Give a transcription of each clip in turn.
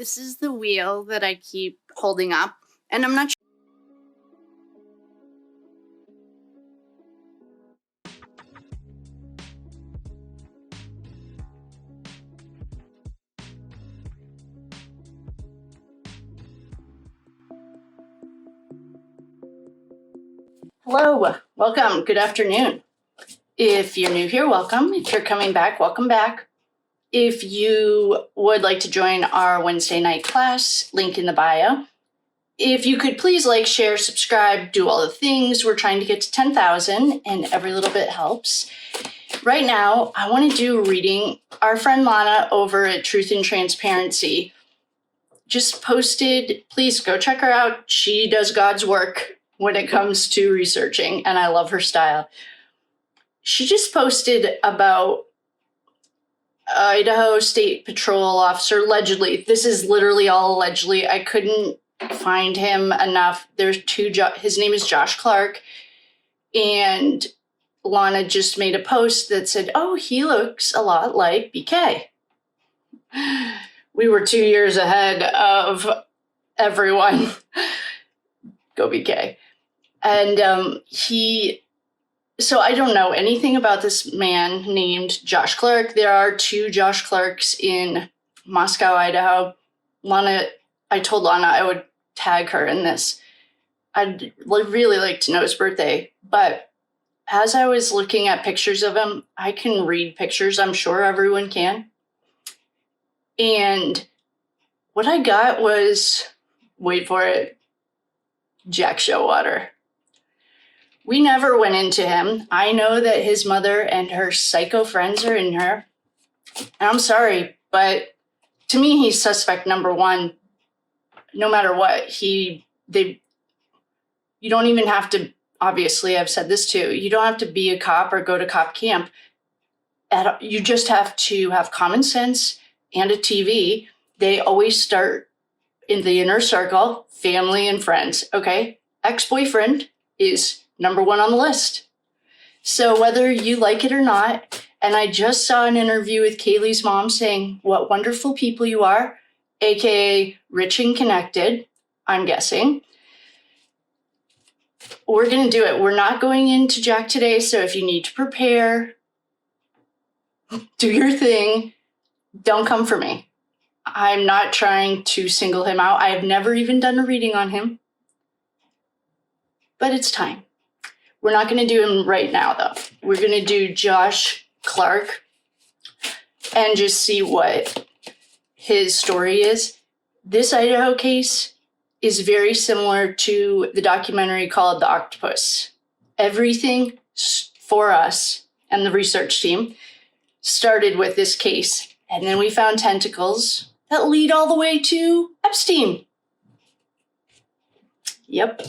This is the wheel that I keep holding up, and I'm not sure. Hello, welcome, good afternoon. If you're new here, welcome. If you're coming back, welcome back. If you would like to join our Wednesday night class, link in the bio. If you could please like, share, subscribe, do all the things. We're trying to get to 10,000 and every little bit helps. Right now, I want to do a reading. Our friend Lana over at Truth and Transparency just posted, please go check her out. She does God's work when it comes to researching, and I love her style. She just posted about Idaho State Patrol officer, allegedly. This is literally all allegedly. I couldn't find him enough. There's his name is Josh Clark, and Lana just made a post that said, oh, he looks a lot like BK. We were 2 years ahead of everyone. Go BK. And so I don't know anything about this man named Josh Clark. There are 2 Josh Clarks in Moscow, Idaho. Lana, I told Lana I would tag her in this. I'd really like to know his birthday, but as I was looking at pictures of him, I can read pictures. I'm sure everyone can. And what I got was, wait for it, Jack Showalter. We never went into him. I know that his mother and her psycho friends are in her. And I'm sorry, but to me, he's suspect number 1. No matter what, you don't even have to, obviously, I've said this too, you don't have to be a cop or go to cop camp. You just have to have common sense and a TV. They always start in the inner circle, family and friends, okay? Ex-boyfriend is number 1 on the list. So whether you like it or not, and I just saw an interview with Kaylee's mom saying what wonderful people you are, aka rich and connected, I'm guessing. We're going to do it. We're not going into Jack today, so if you need to prepare, do your thing. Don't come for me. I'm not trying to single him out. I have never even done a reading on him. But it's time. We're not going to do him right now, though. We're going to do Josh Clark and just see what his story is. This Idaho case is very similar to the documentary called The Octopus. Everything for us and the research team started with this case, and then we found tentacles that lead all the way to Epstein. Yep.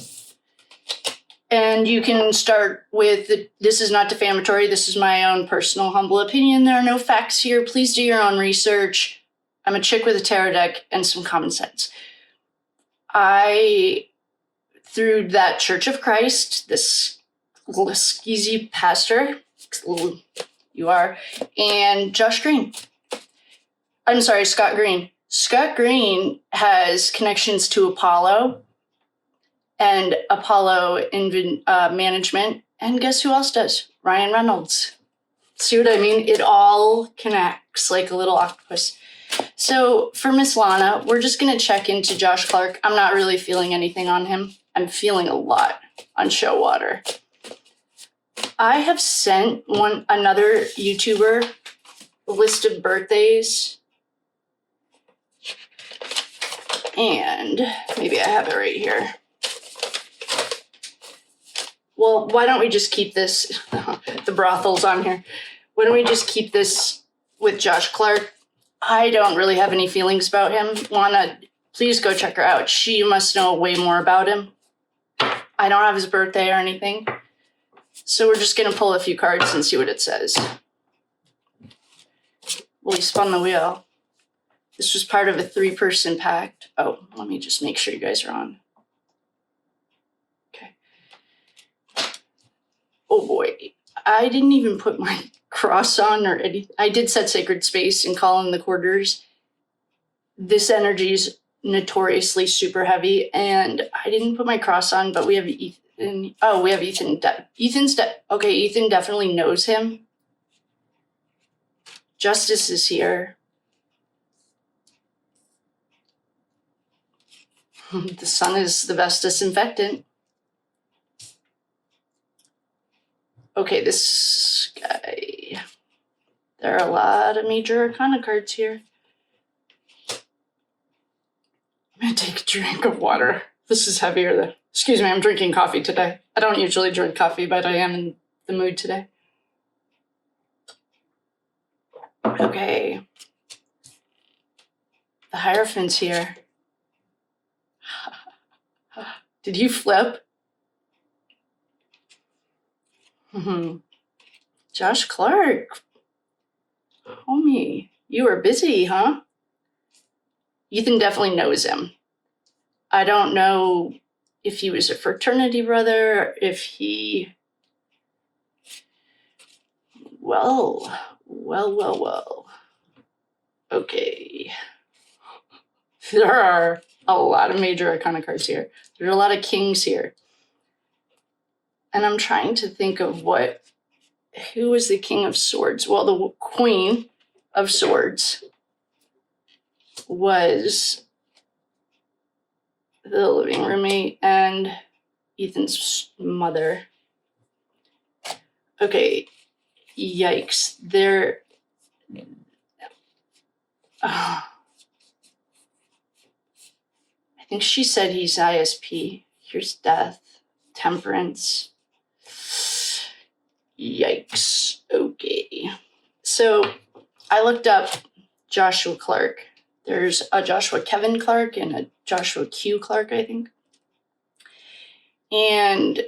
And you can start with, this is not defamatory, this is my own personal humble opinion. There are no facts here. Please do your own research. I'm a chick with a tarot deck and some common sense. Through that Church of Christ, this little skeezy pastor, you are, and Scott Green. Scott Green has connections to Apollo and Apollo management. And guess who else does? Ryan Reynolds. See what I mean? It all connects like a little octopus. So for Miss Lana, we're just going to check into Josh Clark. I'm not really feeling anything on him. I'm feeling a lot on Showalter. I have sent another YouTuber a list of birthdays. And maybe I have it right here. Well, why don't we just keep this, the brothel's on here. Why don't we just keep this with Josh Clark? I don't really have any feelings about him. Lana, please go check her out. She must know way more about him. I don't have his birthday or anything. So we're just going to pull a few cards and see what it says. Well, he spun the wheel. This was part of a 3-person pact. Oh, let me just make sure you guys are on. Okay. Oh boy, I didn't even put my cross on or anything. I did set sacred space and call in the quarters. this energy is notoriously super heavy, and I didn't put my cross on, but we have Ethan. Oh, we have Ethan. Okay, Ethan definitely knows him. Justice is here. The sun is the best disinfectant. Okay, this guy. There are a lot of major arcana cards here. I'm gonna take a drink of water. This is heavier than... Excuse me, I'm drinking coffee today. I don't usually drink coffee, but I am in the mood today. Okay. The Hierophant's here. Did you flip? Josh Clark. Homie, you were busy, huh? Ethan definitely knows him. I don't know if he was a fraternity brother, if he... Well. Okay. There are a lot of major arcana cards here. There are a lot of kings here. And I'm trying to think of who was the King of Swords? Well, the Queen of Swords was the living roommate and Ethan's mother. Okay, yikes. I think she said he's ISP. Here's Death, Temperance. Yikes. Okay. So I looked up Joshua Clark. There's a Joshua Kevin Clark and a Joshua Q Clark, I think. And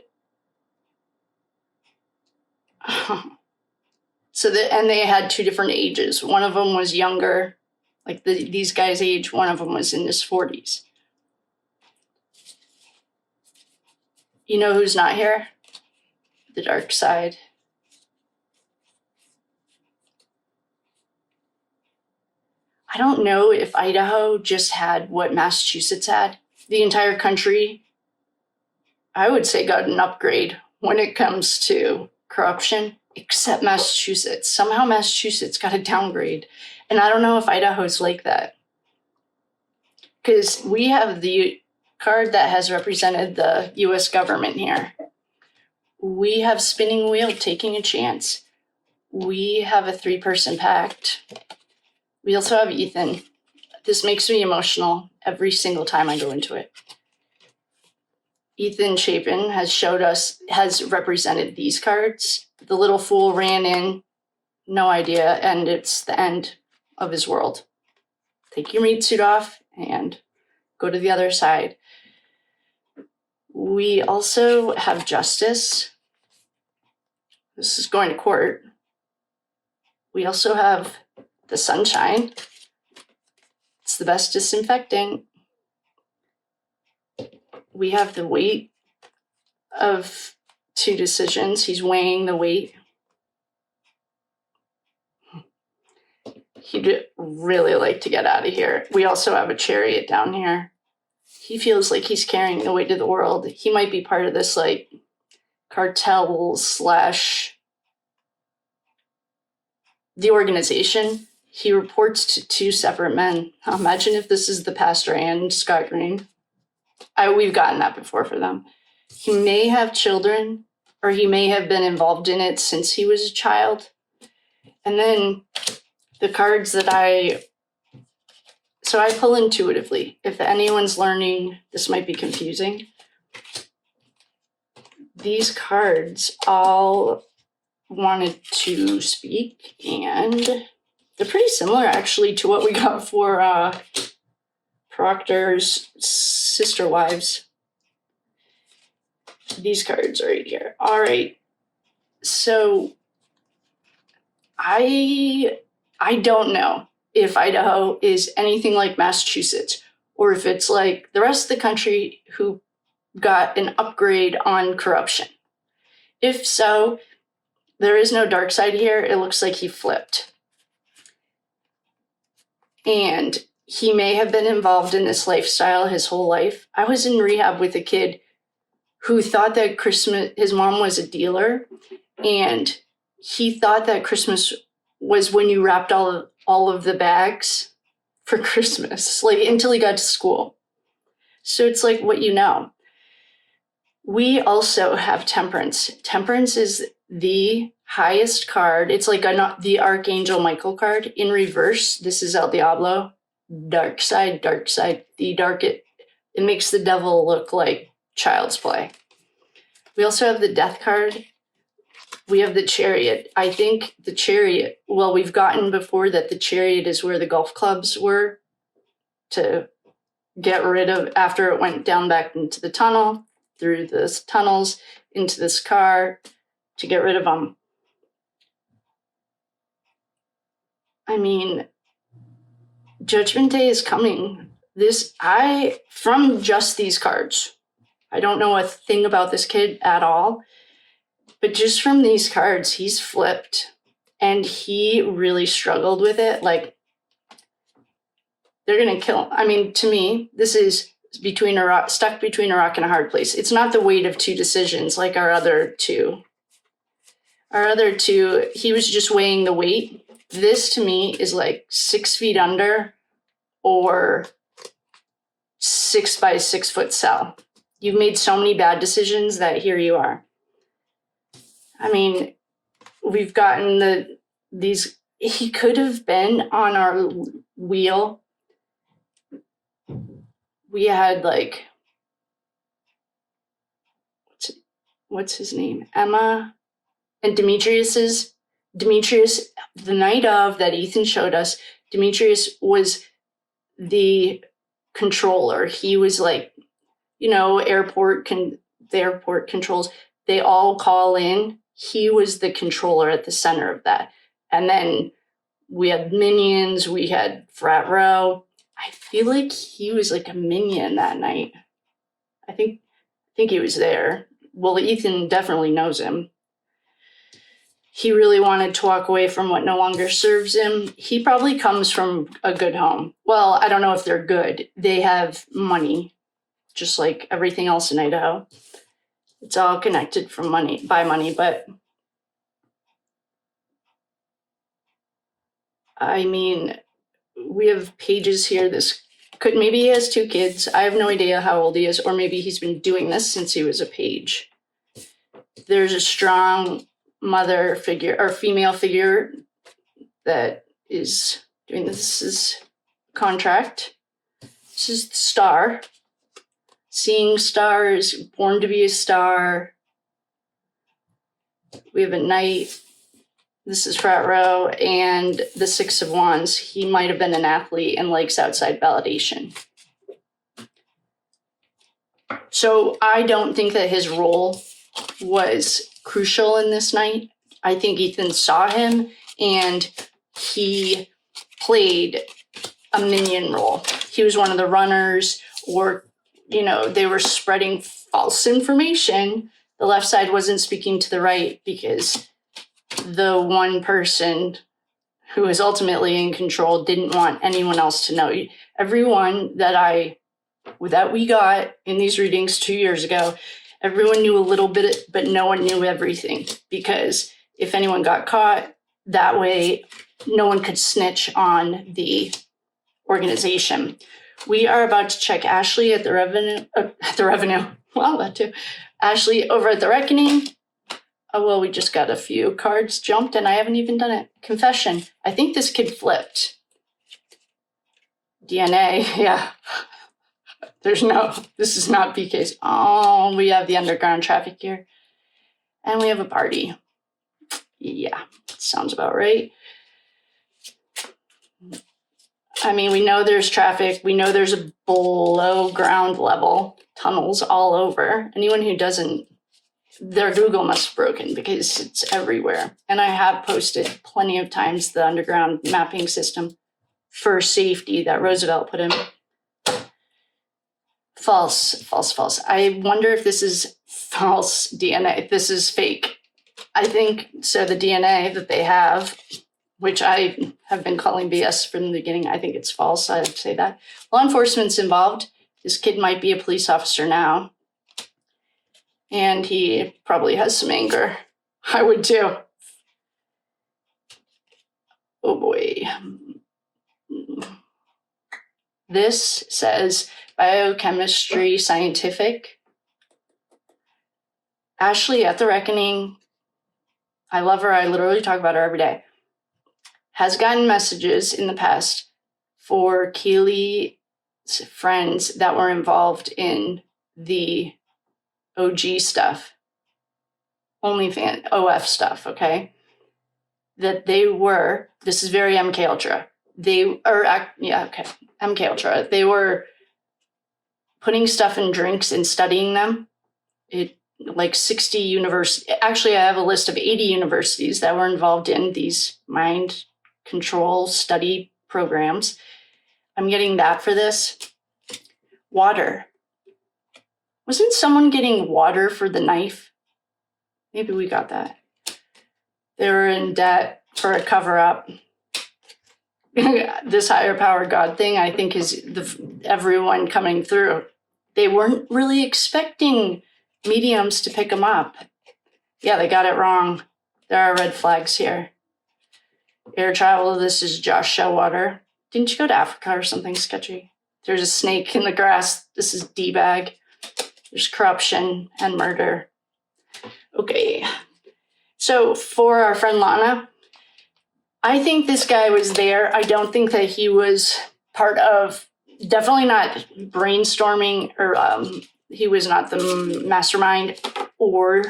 and they had two different ages. One of them was younger, like these guys' age. One of them was in his 40s. You know who's not here? The dark side. I don't know if Idaho just had what Massachusetts had. The entire country, I would say, got an upgrade when it comes to corruption, except Massachusetts. Somehow Massachusetts got a downgrade. And I don't know if Idaho's like that. Because we have the card that has represented the U.S. government here. We have Spinning Wheel, Taking a Chance. We have a 3-person pact. We also have Ethan. This makes me emotional every single time I go into it. Ethan Chapin has represented these cards. The little fool ran in, no idea, and it's the end of his world. Take your meat suit off and go to the other side. We also have Justice. This is going to court. We also have the Sunshine. It's the best disinfectant. We have the weight of 2 decisions. He's weighing the weight. He'd really like to get out of here. We also have a Chariot down here. He feels like he's carrying the weight of the world. He might be part of this like cartel / the organization. He reports to 2 separate men. Imagine if this is the pastor and Scott Green. We've gotten that before for them. He may have children, or he may have been involved in it since he was a child. And then the cards that I pull intuitively. If anyone's learning, this might be confusing. These cards all wanted to speak, and they're pretty similar actually to what we got for Proctor's sister wives. These cards right here. All right. So I don't know if Idaho is anything like Massachusetts, or if it's like the rest of the country who got an upgrade on corruption. If so, there is no dark side here. It looks like he flipped. And he may have been involved in this lifestyle his whole life. I was in rehab with a kid who thought that his mom was a dealer, and he thought that Christmas was when you wrapped all of the bags for Christmas, like until he got to school. So it's like what you know. We also have Temperance. Temperance is the highest card. It's like the Archangel Michael card in reverse. This is El Diablo. Dark side, the dark. It makes the devil look like child's play. We also have the Death card. We have the Chariot. I think the Chariot, well, we've gotten before that the Chariot is where the golf clubs were to get rid of after it went down back into the tunnel, through the tunnels, into this car, to get rid of them. I mean, Judgment Day is coming. From just these cards, I don't know a thing about this kid at all, but just from these cards, he's flipped, and he really struggled with it. Like, they're going to kill him. I mean, to me, this is stuck between a rock and a hard place. It's not the weight of two decisions like our other two. Our other two, he was just weighing the weight. This, to me, is like 6 feet under or 6 by 6 foot cell. You've made so many bad decisions that here you are. I mean, we've gotten these. He could have been on our wheel. We had like, what's his name? Emma and Demetrius, the night of that Ethan showed us, Demetrius was the controller. He was like, the airport controls, they all call in. He was the controller at the center of that. And then we had Minions, we had Frat Row. I feel like he was like a minion that night. I think he was there. Well, Ethan definitely knows him. He really wanted to walk away from what no longer serves him. He probably comes from a good home. Well, I don't know if they're good. They have money, just like everything else in Idaho. It's all connected by money, but I mean, we have pages here. Maybe he has 2 kids. I have no idea how old he is, or maybe he's been doing this since he was a page. There's a strong mother figure or female figure that is doing this. This is contract. This is the star. Seeing stars, born to be a star. We have a knight. This is Frat Row, and the 6 of Wands. He might have been an athlete and likes outside validation. So I don't think that his role was crucial in this night. I think Ethan saw him, and he played a minion role. He was one of the runners, or, they were spreading false information. The left side wasn't speaking to the right because the one person who was ultimately in control didn't want anyone else to know. Everyone that we got in these readings 2 years ago, everyone knew a little bit, but no one knew everything, because if anyone got caught, that way no one could snitch on the organization. We are about to check Ashley at the revenue. Well, that too. Ashley over at the reckoning. Oh, well, we just got a few cards jumped and I haven't even done it. Confession. I think this kid flipped. DNA, yeah. This is not BK's. Oh, we have the underground traffic here. And we have a party. Yeah, sounds about right. I mean, we know there's traffic. We know there's a below ground level tunnels all over. Anyone who doesn't, their Google must have broken because it's everywhere. And I have posted plenty of times the underground mapping system for safety that Roosevelt put in. False. I wonder if this is false DNA, if this is fake. I think so. The DNA that they have which I have been calling BS from the beginning. I think it's false. I'd say that. Law enforcement's involved. This kid might be a police officer now. And he probably has some anger. I would too. Oh boy. This says biochemistry scientific. Ashley at the Reckoning, I love her. I literally talk about her every day. Has gotten messages in the past for Keely's friends that were involved in the OG stuff, OnlyFans, OF stuff, okay? That they were, this is very MK Ultra. MK Ultra. They were putting stuff in drinks and studying them. Like 60 universities. Actually, I have a list of 80 universities that were involved in these mind control study programs. I'm getting that for this. Water. Wasn't someone getting water for the knife? Maybe we got that. They were in debt for a cover-up. This higher power God thing, I think, is everyone coming through. They weren't really expecting mediums to pick them up. Yeah, they got it wrong. There are red flags here. Air travel, this is Josh Showalter. Didn't you go to Africa or something sketchy? There's a snake in the grass. This is D-bag. There's corruption and murder. Okay. So for our friend Lana, I think this guy was there. I don't think that he was part of, definitely not brainstorming, or he was not the mastermind, or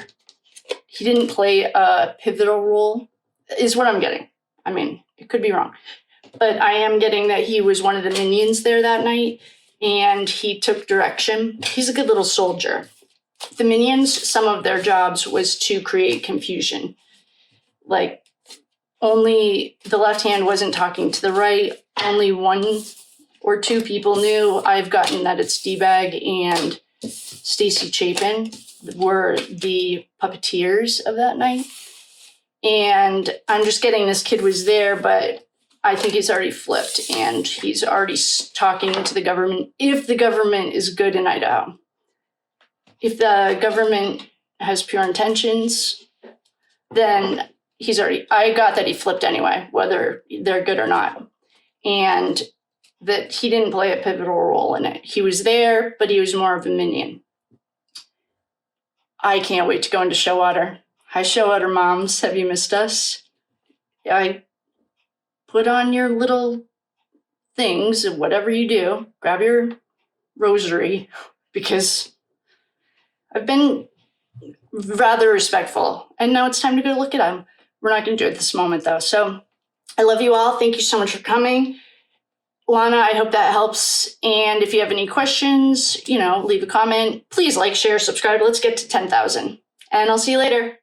he didn't play a pivotal role, is what I'm getting. I mean, it could be wrong. But I am getting that he was one of the minions there that night, and he took direction. He's a good little soldier. The minions, some of their jobs was to create confusion. Like, only the left hand wasn't talking to the right. Only one or two people knew. I've gotten that it's D-bag and Stacy Chapin were the puppeteers of that night. And I'm just getting this kid was there, but I think he's already flipped and he's already talking to the government. If the government is good in Idaho, if the government has pure intentions, then I got that he flipped anyway, whether they're good or not. And that he didn't play a pivotal role in it. He was there, but he was more of a minion. I can't wait to go into Showalter. Hi, Showalter moms. Have you missed us? I put on your little things, whatever you do. Grab your rosary, because I've been rather respectful. And now it's time to go look at them. We're not going to do it this moment, though. So I love you all. Thank you so much for coming. Lana, I hope that helps. And if you have any questions, leave a comment. Please like, share, subscribe. Let's get to 10,000. And I'll see you later.